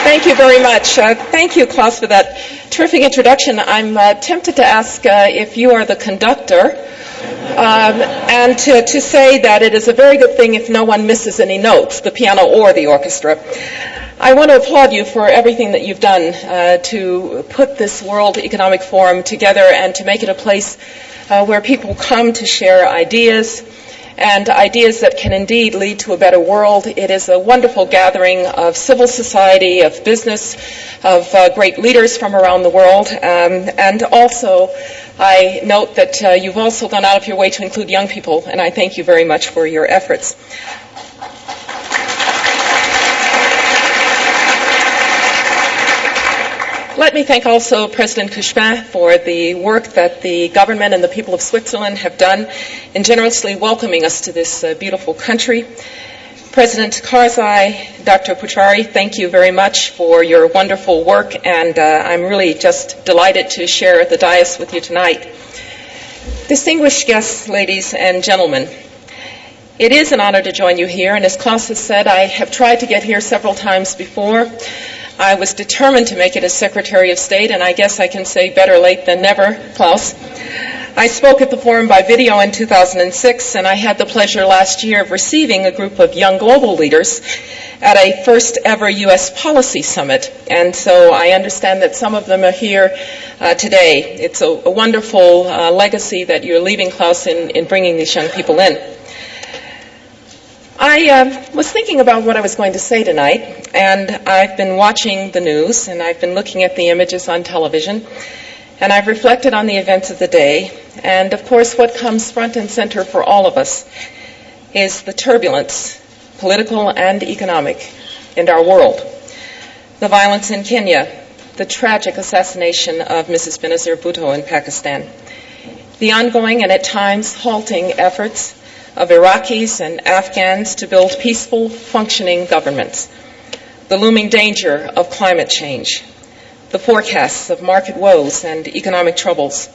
Thank you very much. Thank you, Klaus, for that terrific introduction. I'm tempted to ask if you are the conductor, and to say that it is a very good thing if no one misses any notes, the piano or the orchestra. I want to applaud you for everything that you've done to put this World Economic Forum together and to make it a place where people come to share ideas, and ideas that can indeed lead to a better world. It is a wonderful gathering of civil society, of business, of great leaders from around the world. And also, I note that you've also gone out of your way to include young people, and I thank you very much for your efforts. Let me thank also President Couchepin for the work that the government and the people of Switzerland have done in generously welcoming us to this beautiful country. President Karzai, Dr. Puchari, thank you very much for your wonderful work, and I'm really just delighted to share the dais with you tonight. Distinguished guests, ladies and gentlemen, it is an honor to join you here, and as Klaus has said, I have tried to get here several times before. I was determined to make it as Secretary of State, and I guess I can say better late than never, Klaus. I spoke at the forum by video in 2006, and I had the pleasure last year of receiving a group of young global leaders at a first ever U.S. policy summit. And so I understand that some of them are here today. It's a wonderful legacy that you're leaving, Klaus, in bringing these young people in. I was thinking about what I was going to say tonight, and I've been watching the news, and I've been looking at the images on television, and I've reflected on the events of the day, and of course what comes front and center for all of us is the turbulence, political and economic, in our world. The violence in Kenya, the tragic assassination of Mrs. Benazir Bhutto in Pakistan, the ongoing and at times halting efforts of Iraqis and Afghans to build peaceful, functioning governments, the looming danger of climate change, the forecasts of market woes and economic troubles,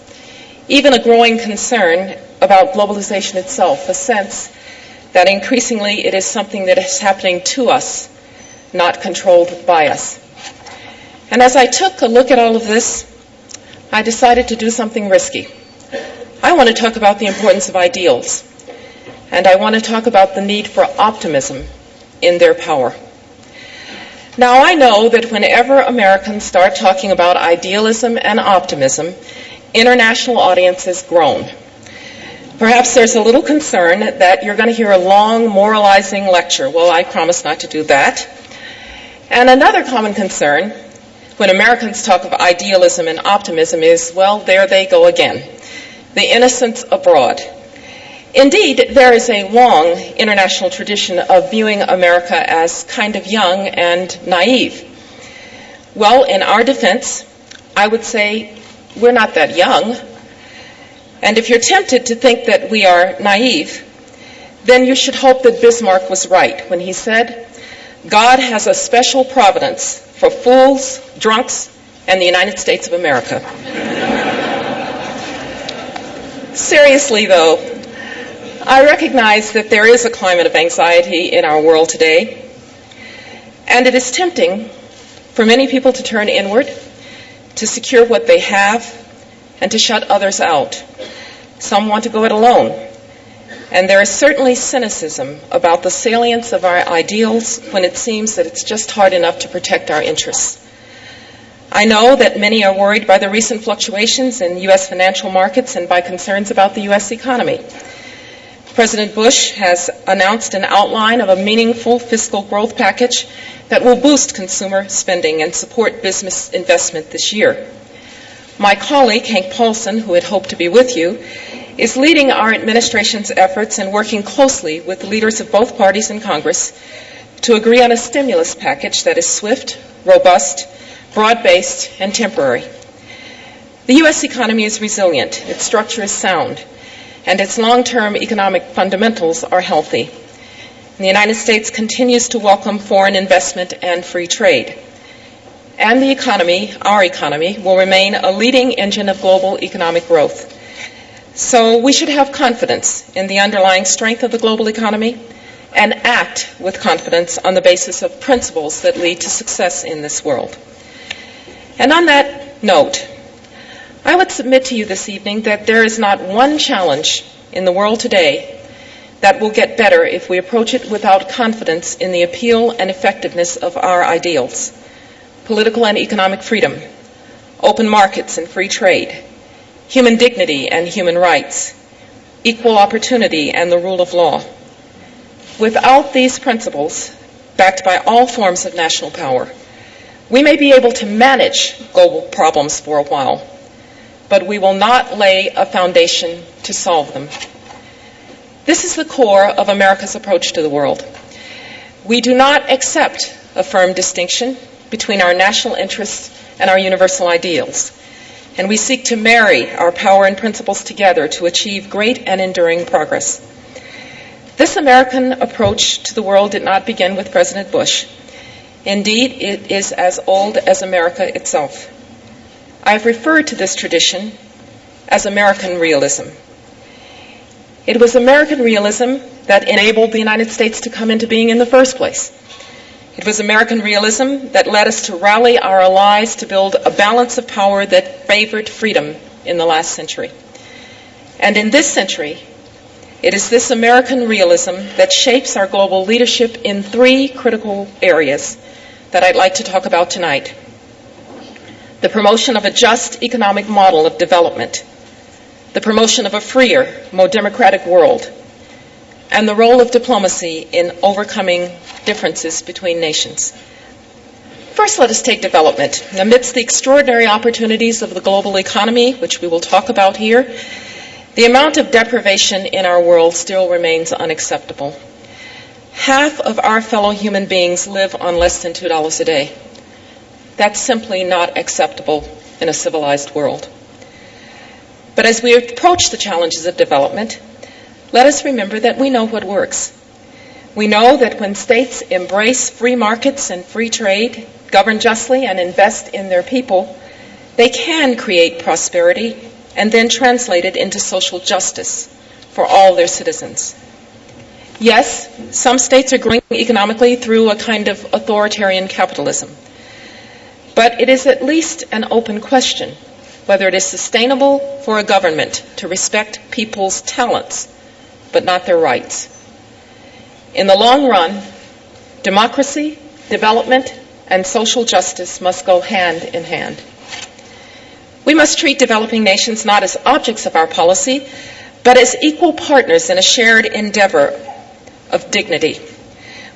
even a growing concern about globalization itself, a sense that increasingly it is something that is happening to us, not controlled by us. And as I took a look at all of this, I decided to do something risky. I want to talk about the importance of ideals. And I want to talk about the need for optimism in their power. Now, I know that whenever Americans start talking about idealism and optimism, international audiences groan. Perhaps there's a little concern that you're going to hear a long, moralizing lecture. Well, I promise not to do that. And another common concern when Americans talk of idealism and optimism is, well, there they go again. The innocents abroad. Indeed, there is a long international tradition of viewing America as kind of young and naive. Well, in our defense, I would say we're not that young. And if you're tempted to think that we are naive, then you should hope that Bismarck was right when he said, God has a special providence for fools, drunks, and the United States of America. Seriously, though, I recognize that there is a climate of anxiety in our world today, and it is tempting for many people to turn inward, to secure what they have, and to shut others out. Some want to go it alone, and there is certainly cynicism about the salience of our ideals when it seems that it's just hard enough to protect our interests. I know that many are worried by the recent fluctuations in U.S. financial markets and by concerns about the U.S. economy. President Bush has announced an outline of a meaningful fiscal growth package that will boost consumer spending and support business investment this year. My colleague, Hank Paulson, who had hoped to be with you, is leading our administration's efforts and working closely with leaders of both parties in Congress to agree on a stimulus package that is swift, robust, broad-based, and temporary. The U.S. economy is resilient, its structure is sound, and its long-term economic fundamentals are healthy. And the United States continues to welcome foreign investment and free trade. And the economy, our economy, will remain a leading engine of global economic growth. So we should have confidence in the underlying strength of the global economy and act with confidence on the basis of principles that lead to success in this world. And on that note, I would submit to you this evening that there is not one challenge in the world today that will get better if we approach it without confidence in the appeal and effectiveness of our ideals: political and economic freedom, open markets and free trade, human dignity and human rights, equal opportunity and the rule of law. Without these principles, backed by all forms of national power, we may be able to manage global problems for a while, but we will not lay a foundation to solve them. This is the core of America's approach to the world. We do not accept a firm distinction between our national interests and our universal ideals, and we seek to marry our power and principles together to achieve great and enduring progress. This American approach to the world did not begin with President Bush. Indeed, it is as old as America itself. I have referred to this tradition as American realism. It was American realism that enabled the United States to come into being in the first place. It was American realism that led us to rally our allies to build a balance of power that favored freedom in the last century. And in this century, it is this American realism that shapes our global leadership in three critical areas that I'd like to talk about tonight: the promotion of a just economic model of development, the promotion of a freer, more democratic world, and the role of diplomacy in overcoming differences between nations. First, let us take development. Amidst the extraordinary opportunities of the global economy, which we will talk about here, the amount of deprivation in our world still remains unacceptable. Half of our fellow human beings live on less than $2 a day. That's simply not acceptable in a civilized world. But as we approach the challenges of development, let us remember that we know what works. We know that when states embrace free markets and free trade, govern justly, and invest in their people, they can create prosperity and then translate it into social justice for all their citizens. Yes, some states are growing economically through a kind of authoritarian capitalism. But it is at least an open question whether it is sustainable for a government to respect people's talents but not their rights. In the long run, democracy, development, and social justice must go hand in hand. We must treat developing nations not as objects of our policy, but as equal partners in a shared endeavor of dignity.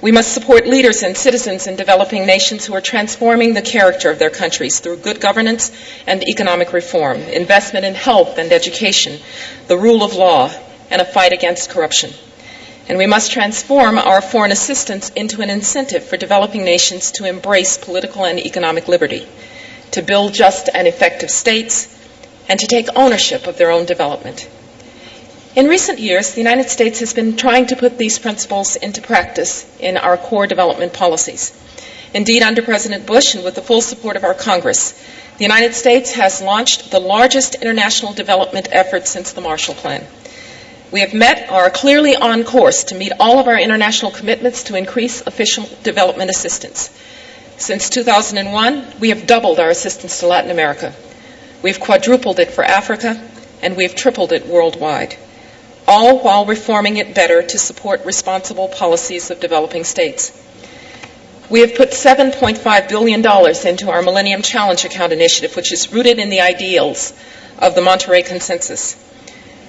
We must support leaders and citizens in developing nations who are transforming the character of their countries through good governance and economic reform, investment in health and education, the rule of law, and a fight against corruption. And we must transform our foreign assistance into an incentive for developing nations to embrace political and economic liberty, to build just and effective states, and to take ownership of their own development. In recent years, the United States has been trying to put these principles into practice in our core development policies. Indeed, under President Bush and with the full support of our Congress, the United States has launched the largest international development effort since the Marshall Plan. We have met or are clearly on course to meet all of our international commitments to increase official development assistance. Since 2001, we have doubled our assistance to Latin America. We've quadrupled it for Africa, and we've tripled it worldwide, all while reforming it better to support responsible policies of developing states. We have put $7.5 billion into our Millennium Challenge Account initiative, which is rooted in the ideals of the Monterey Consensus.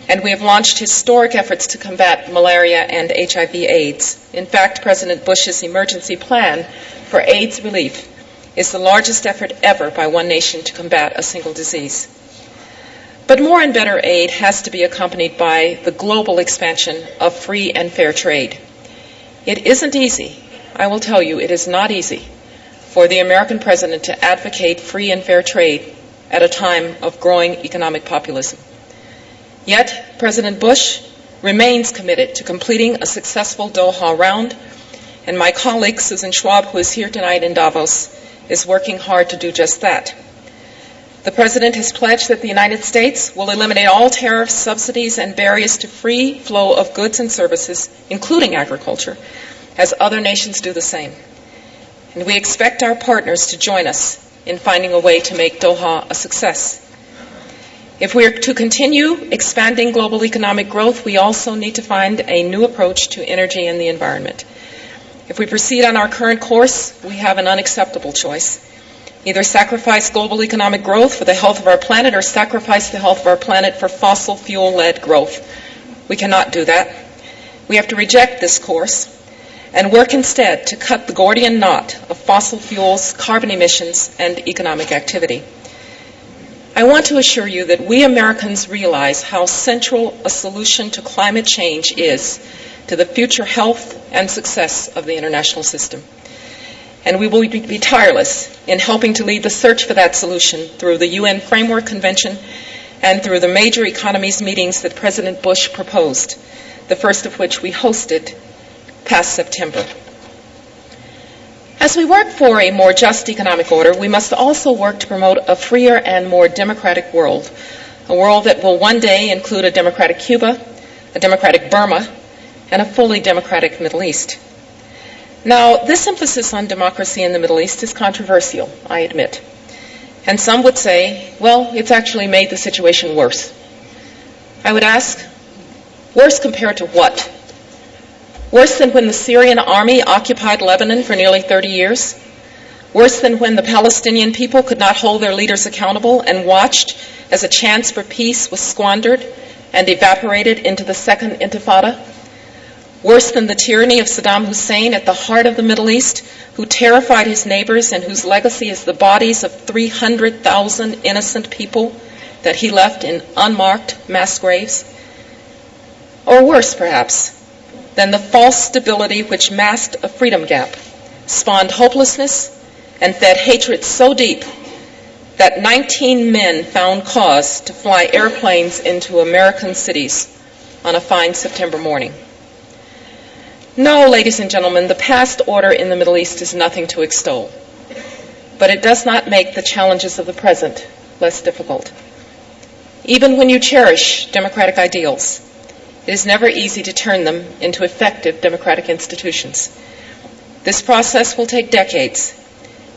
And we have launched historic efforts to combat malaria and HIV/AIDS. In fact, President Bush's emergency plan for AIDS relief is the largest effort ever by one nation to combat a single disease. But more and better aid has to be accompanied by the global expansion of free and fair trade. It isn't easy. I will tell you, it is not easy for the American president to advocate free and fair trade at a time of growing economic populism. Yet, President Bush remains committed to completing a successful Doha round, and my colleague, Susan Schwab, who is here tonight in Davos, is working hard to do just that. The President has pledged that the United States will eliminate all tariffs, subsidies, and barriers to free flow of goods and services, including agriculture, as other nations do the same. And we expect our partners to join us in finding a way to make Doha a success. If we are to continue expanding global economic growth, we also need to find a new approach to energy and the environment. If we proceed on our current course, we have an unacceptable choice. Either sacrifice global economic growth for the health of our planet or sacrifice the health of our planet for fossil fuel-led growth. We cannot do that. We have to reject this course and work instead to cut the Gordian knot of fossil fuels, carbon emissions, and economic activity. I want to assure you that we Americans realize how central a solution to climate change is to the future health and success of the international system. And we will be tireless in helping to lead the search for that solution through the UN Framework Convention and through the major economies meetings that President Bush proposed, the first of which we hosted past September. As we work for a more just economic order, we must also work to promote a freer and more democratic world, a world that will one day include a democratic Cuba, a democratic Burma, and a fully democratic Middle East. Now, this emphasis on democracy in the Middle East is controversial, I admit. And some would say, well, it's actually made the situation worse. I would ask, worse compared to what? Worse than when the Syrian army occupied Lebanon for nearly 30 years? Worse than when the Palestinian people could not hold their leaders accountable and watched as a chance for peace was squandered and evaporated into the Second Intifada? Worse than the tyranny of Saddam Hussein at the heart of the Middle East, who terrified his neighbors and whose legacy is the bodies of 300,000 innocent people that he left in unmarked mass graves? Or worse, perhaps, than the false stability which masked a freedom gap, spawned hopelessness, and fed hatred so deep that 19 men found cause to fly airplanes into American cities on a fine September morning. No, ladies and gentlemen, the past order in the Middle East is nothing to extol, but it does not make the challenges of the present less difficult. Even when you cherish democratic ideals, it is never easy to turn them into effective democratic institutions. This process will take decades,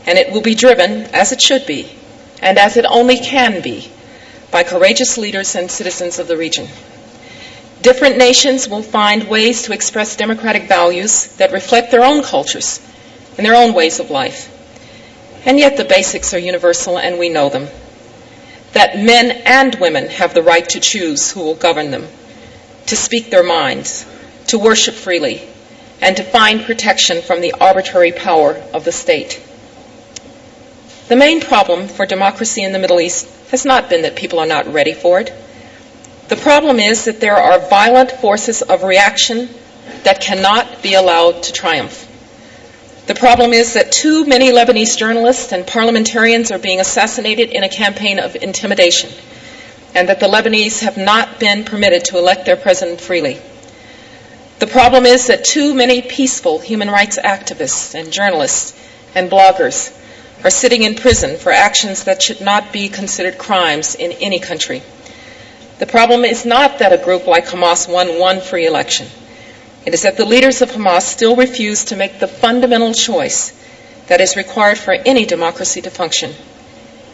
and it will be driven, as it should be, and as it only can be, by courageous leaders and citizens of the region. Different nations will find ways to express democratic values that reflect their own cultures and their own ways of life. And yet the basics are universal, and we know them. That men and women have the right to choose who will govern them, to speak their minds, to worship freely, and to find protection from the arbitrary power of the state. The main problem for democracy in the Middle East has not been that people are not ready for it. The problem is that there are violent forces of reaction that cannot be allowed to triumph. The problem is that too many Lebanese journalists and parliamentarians are being assassinated in a campaign of intimidation, and that the Lebanese have not been permitted to elect their president freely. The problem is that too many peaceful human rights activists and journalists and bloggers are sitting in prison for actions that should not be considered crimes in any country. The problem is not that a group like Hamas won one free election. It is that the leaders of Hamas still refuse to make the fundamental choice that is required for any democracy to function.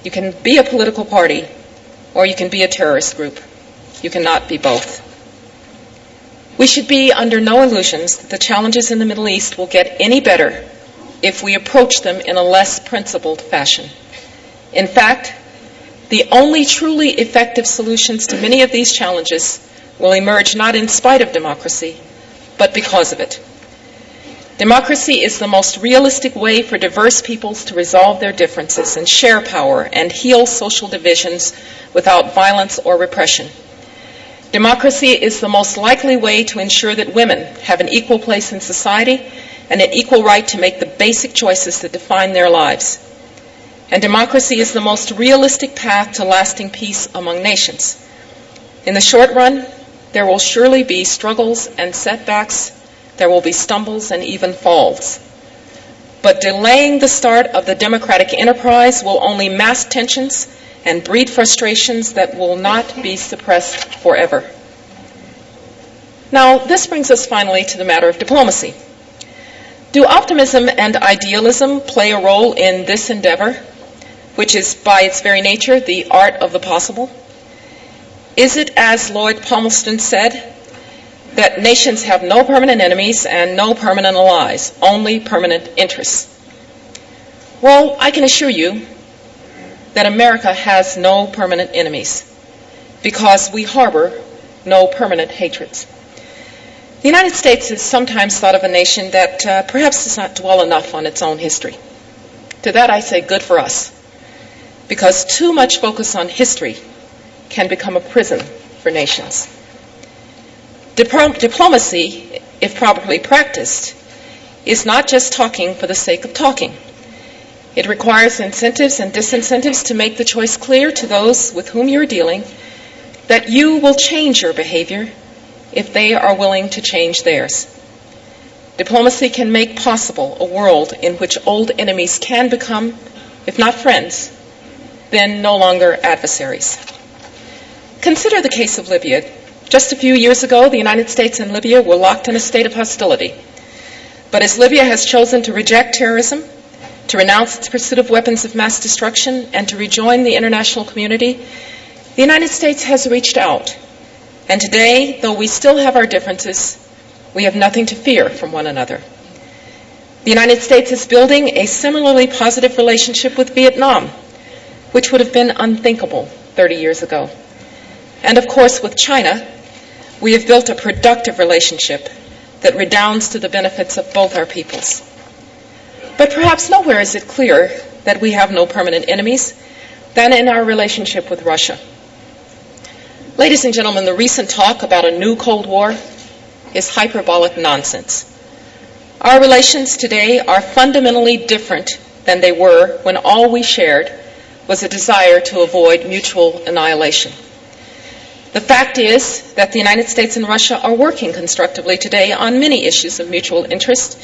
You can be a political party, or you can be a terrorist group. You cannot be both. We should be under no illusions that the challenges in the Middle East will get any better if we approach them in a less principled fashion. In fact, the only truly effective solutions to many of these challenges will emerge not in spite of democracy, but because of it. Democracy is the most realistic way for diverse peoples to resolve their differences and share power and heal social divisions without violence or repression. Democracy is the most likely way to ensure that women have an equal place in society and an equal right to make the basic choices that define their lives. And democracy is the most realistic path to lasting peace among nations. In the short run, there will surely be struggles and setbacks. There will be stumbles and even falls. But delaying the start of the democratic enterprise will only mask tensions and breed frustrations that will not be suppressed forever. Now, this brings us finally to the matter of diplomacy. Do optimism and idealism play a role in this endeavor, which is by its very nature the art of the possible? Is it, as Lloyd Palmerston said, that nations have no permanent enemies and no permanent allies, only permanent interests? Well, I can assure you that America has no permanent enemies because we harbor no permanent hatreds. The United States is sometimes thought of a nation that perhaps does not dwell enough on its own history. To that I say good for us, because too much focus on history can become a prison for nations. Diplomacy, if properly practiced, is not just talking for the sake of talking. It requires incentives and disincentives to make the choice clear to those with whom you're dealing that you will change your behavior if they are willing to change theirs. Diplomacy can make possible a world in which old enemies can become, if not friends, then no longer adversaries. Consider the case of Libya. Just a few years ago, the United States and Libya were locked in a state of hostility. But as Libya has chosen to reject terrorism, to renounce its pursuit of weapons of mass destruction, and to rejoin the international community, the United States has reached out. And today, though we still have our differences, we have nothing to fear from one another. The United States is building a similarly positive relationship with Vietnam, which would have been unthinkable 30 years ago. And of course, with China, we have built a productive relationship that redounds to the benefits of both our peoples. But perhaps nowhere is it clearer that we have no permanent enemies than in our relationship with Russia. Ladies and gentlemen, the recent talk about a new Cold War is hyperbolic nonsense. Our relations today are fundamentally different than they were when all we shared was a desire to avoid mutual annihilation. The fact is that the United States and Russia are working constructively today on many issues of mutual interest,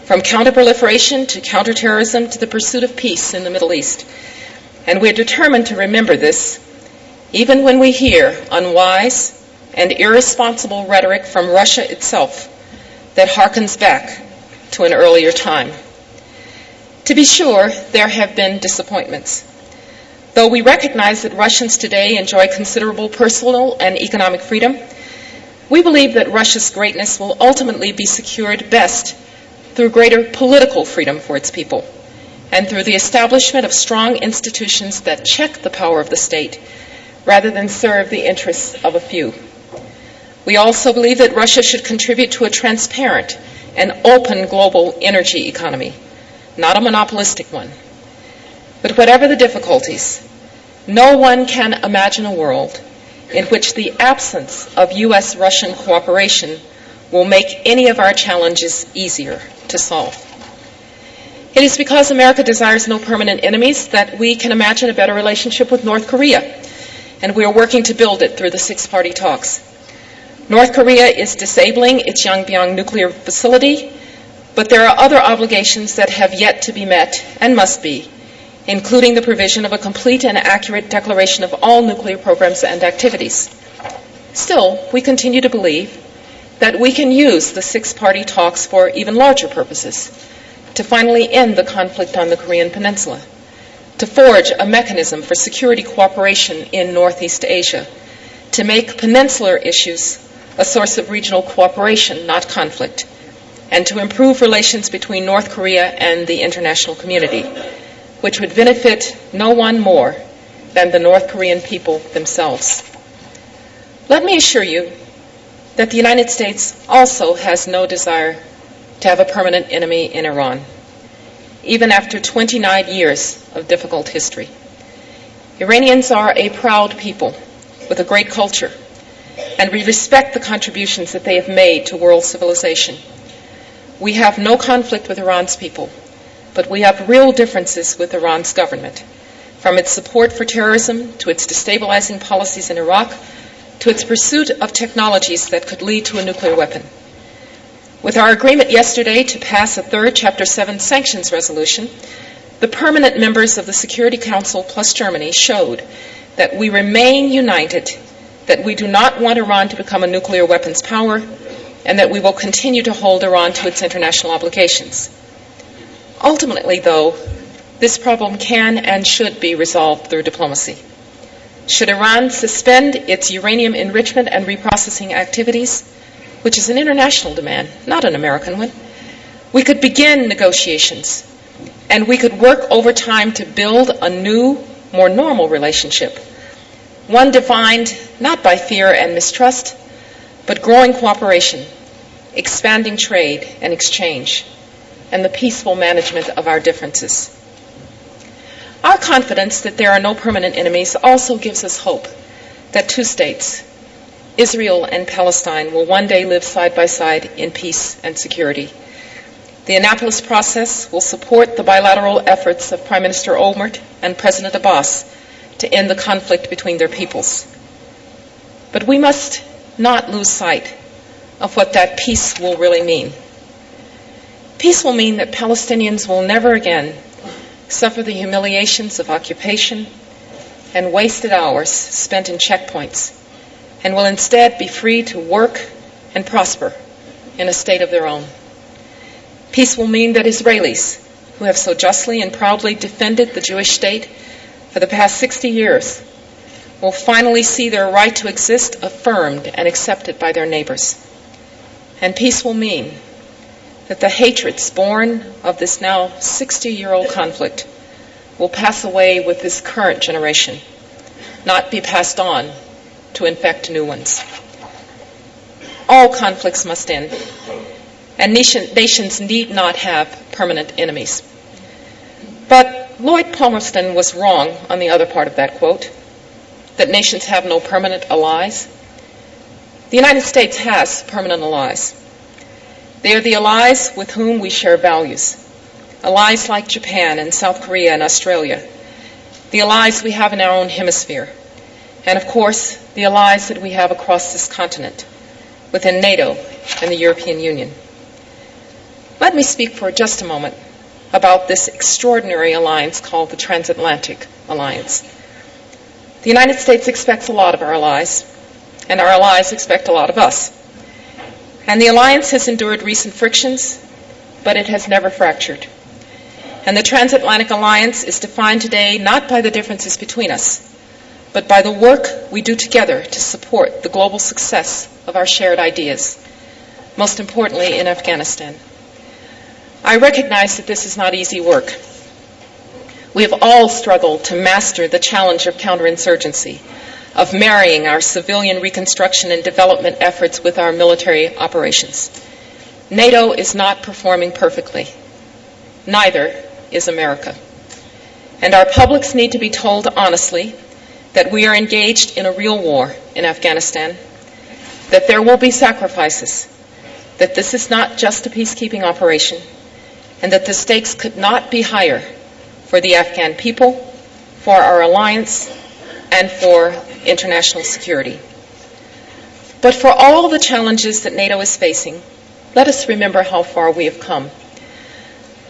from counterproliferation to counterterrorism to the pursuit of peace in the Middle East. And we're determined to remember this, even when we hear unwise and irresponsible rhetoric from Russia itself that harkens back to an earlier time. To be sure, there have been disappointments. Though we recognize that Russians today enjoy considerable personal and economic freedom, we believe that Russia's greatness will ultimately be secured best through greater political freedom for its people and through the establishment of strong institutions that check the power of the state rather than serve the interests of a few. We also believe that Russia should contribute to a transparent and open global energy economy, not a monopolistic one. But whatever the difficulties, no one can imagine a world in which the absence of U.S.-Russian cooperation will make any of our challenges easier to solve. It is because America desires no permanent enemies that we can imagine a better relationship with North Korea, and we are working to build it through the six-party talks. North Korea is disabling its Yongbyon nuclear facility, but there are other obligations that have yet to be met and must be, including the provision of a complete and accurate declaration of all nuclear programs and activities. Still, we continue to believe that we can use the six-party talks for even larger purposes, to finally end the conflict on the Korean Peninsula, to forge a mechanism for security cooperation in Northeast Asia, to make peninsular issues a source of regional cooperation, not conflict, and to improve relations between North Korea and the international community, which would benefit no one more than the North Korean people themselves. Let me assure you that the United States also has no desire to have a permanent enemy in Iran, even after 29 years of difficult history. Iranians are a proud people with a great culture, and we respect the contributions that they have made to world civilization. We have no conflict with Iran's people, but we have real differences with Iran's government, from its support for terrorism to its destabilizing policies in Iraq to its pursuit of technologies that could lead to a nuclear weapon. With our agreement yesterday to pass a third Chapter 7 sanctions resolution, the permanent members of the Security Council plus Germany showed that we remain united, that we do not want Iran to become a nuclear weapons power, and that we will continue to hold Iran to its international obligations. Ultimately, though, this problem can and should be resolved through diplomacy. Should Iran suspend its uranium enrichment and reprocessing activities, which is an international demand, not an American one, we could begin negotiations, and we could work over time to build a new, more normal relationship, one defined not by fear and mistrust, but growing cooperation, expanding trade and exchange, and the peaceful management of our differences. Our confidence that there are no permanent enemies also gives us hope that two states, Israel and Palestine, will one day live side by side in peace and security. The Annapolis process will support the bilateral efforts of Prime Minister Olmert and President Abbas to end the conflict between their peoples. But we must not lose sight of what that peace will really mean. Peace will mean that Palestinians will never again suffer the humiliations of occupation and wasted hours spent in checkpoints, and will instead be free to work and prosper in a state of their own. Peace will mean that Israelis, who have so justly and proudly defended the Jewish state for the past 60 years, will finally see their right to exist affirmed and accepted by their neighbors. And peace will mean that the hatreds born of this now 60-year-old conflict will pass away with this current generation, not be passed on to infect new ones. All conflicts must end, and nations need not have permanent enemies. But Lloyd Palmerston was wrong on the other part of that quote, that nations have no permanent allies. The United States has permanent allies. They are the allies with whom we share values, allies like Japan and South Korea and Australia, the allies we have in our own hemisphere, and of course, the allies that we have across this continent, within NATO and the European Union. Let me speak for just a moment about this extraordinary alliance called the Transatlantic Alliance. The United States expects a lot of our allies, and our allies expect a lot of us. And the alliance has endured recent frictions, but it has never fractured. And the Transatlantic Alliance is defined today not by the differences between us, but by the work we do together to support the global success of our shared ideas, most importantly in Afghanistan. I recognize that this is not easy work. We have all struggled to master the challenge of counterinsurgency, of marrying our civilian reconstruction and development efforts with our military operations. NATO is not performing perfectly. Neither is America. And our publics need to be told honestly that we are engaged in a real war in Afghanistan, that there will be sacrifices, that this is not just a peacekeeping operation, and that the stakes could not be higher for the Afghan people, for our alliance, and for international security. But for all the challenges that NATO is facing, let us remember how far we have come.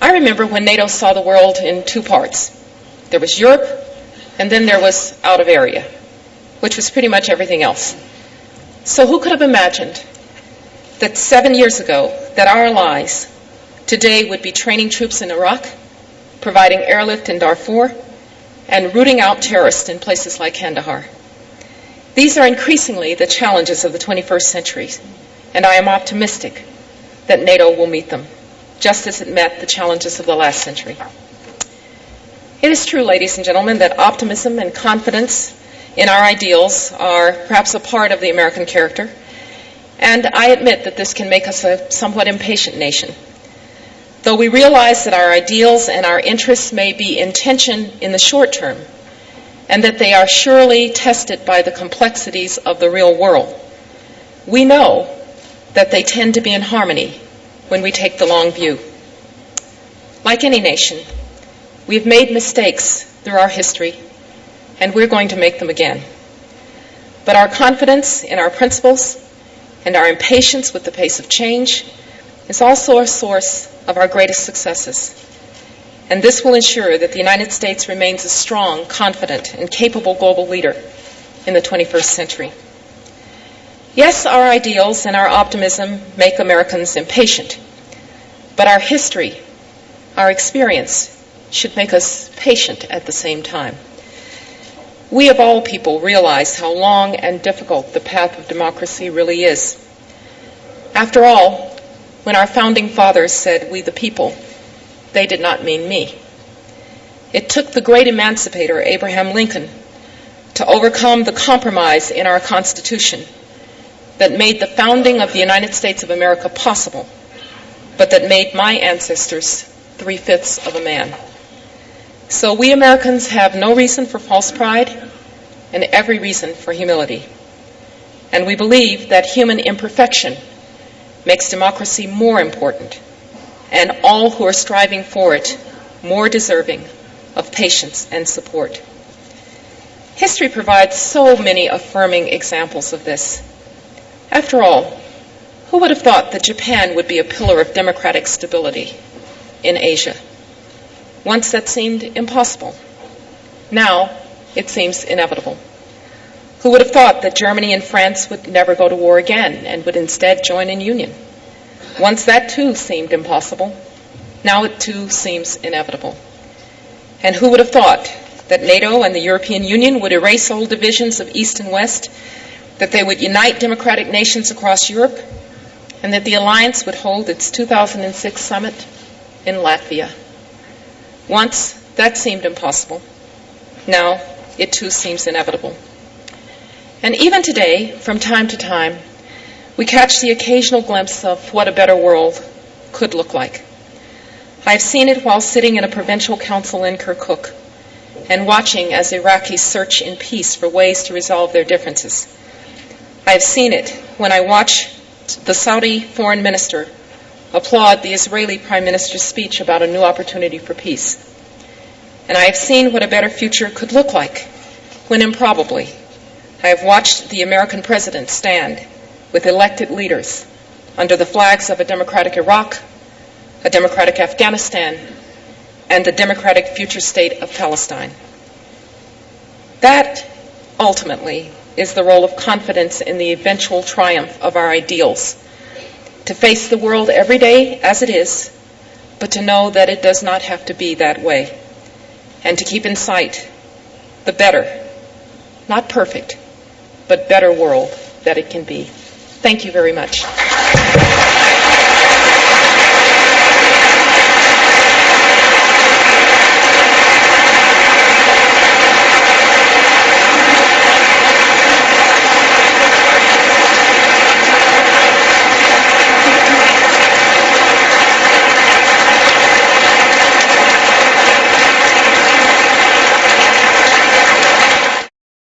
I remember when NATO saw the world in two parts. There was Europe, and then there was out of area, which was pretty much everything else. So who could have imagined that 7 years ago that our allies today would be training troops in Iraq, providing airlift in Darfur, and rooting out terrorists in places like Kandahar? These are increasingly the challenges of the 21st century, and I am optimistic that NATO will meet them, just as it met the challenges of the last century. It is true, ladies and gentlemen, that optimism and confidence in our ideals are perhaps a part of the American character, and I admit that this can make us a somewhat impatient nation. Though we realize that our ideals and our interests may be in tension in the short term, and that they are surely tested by the complexities of the real world, we know that they tend to be in harmony when we take the long view. Like any nation, we've made mistakes through our history, and we're going to make them again. But our confidence in our principles and our impatience with the pace of change is also a source of our greatest successes. And this will ensure that the United States remains a strong, confident, and capable global leader in the 21st century. Yes, our ideals and our optimism make Americans impatient, but our history, our experience, should make us patient at the same time. We of all people realize how long and difficult the path of democracy really is. After all, when our founding fathers said, "We the people," they did not mean me. It took the great emancipator Abraham Lincoln to overcome the compromise in our Constitution that made the founding of the United States of America possible, but that made my ancestors 3/5 of a man. So we Americans have no reason for false pride and every reason for humility. And we believe that human imperfection makes democracy more important, and all who are striving for it more deserving of patience and support. History provides so many affirming examples of this. After all, who would have thought that Japan would be a pillar of democratic stability in Asia? Once that seemed impossible. Now it seems inevitable. Who would have thought that Germany and France would never go to war again and would instead join in union? Once that too seemed impossible. Now it too seems inevitable. And who would have thought that NATO and the European Union would erase old divisions of East and West, that they would unite democratic nations across Europe, and that the alliance would hold its 2006 summit in Latvia? Once that seemed impossible. Now it too seems inevitable. And even today, from time to time, we catch the occasional glimpse of what a better world could look like. I've seen it while sitting in a provincial council in Kirkuk and watching as Iraqis search in peace for ways to resolve their differences. I've seen it when I watch the Saudi foreign minister applaud the Israeli prime minister's speech about a new opportunity for peace. And I have seen what a better future could look like when improbably I have watched the American president stand with elected leaders under the flags of a democratic Iraq, a democratic Afghanistan, and a democratic future state of Palestine. That, ultimately, is the role of confidence in the eventual triumph of our ideals. To face the world every day as it is, but to know that it does not have to be that way. And to keep in sight the better, not perfect, but better world that it can be. Thank you very much.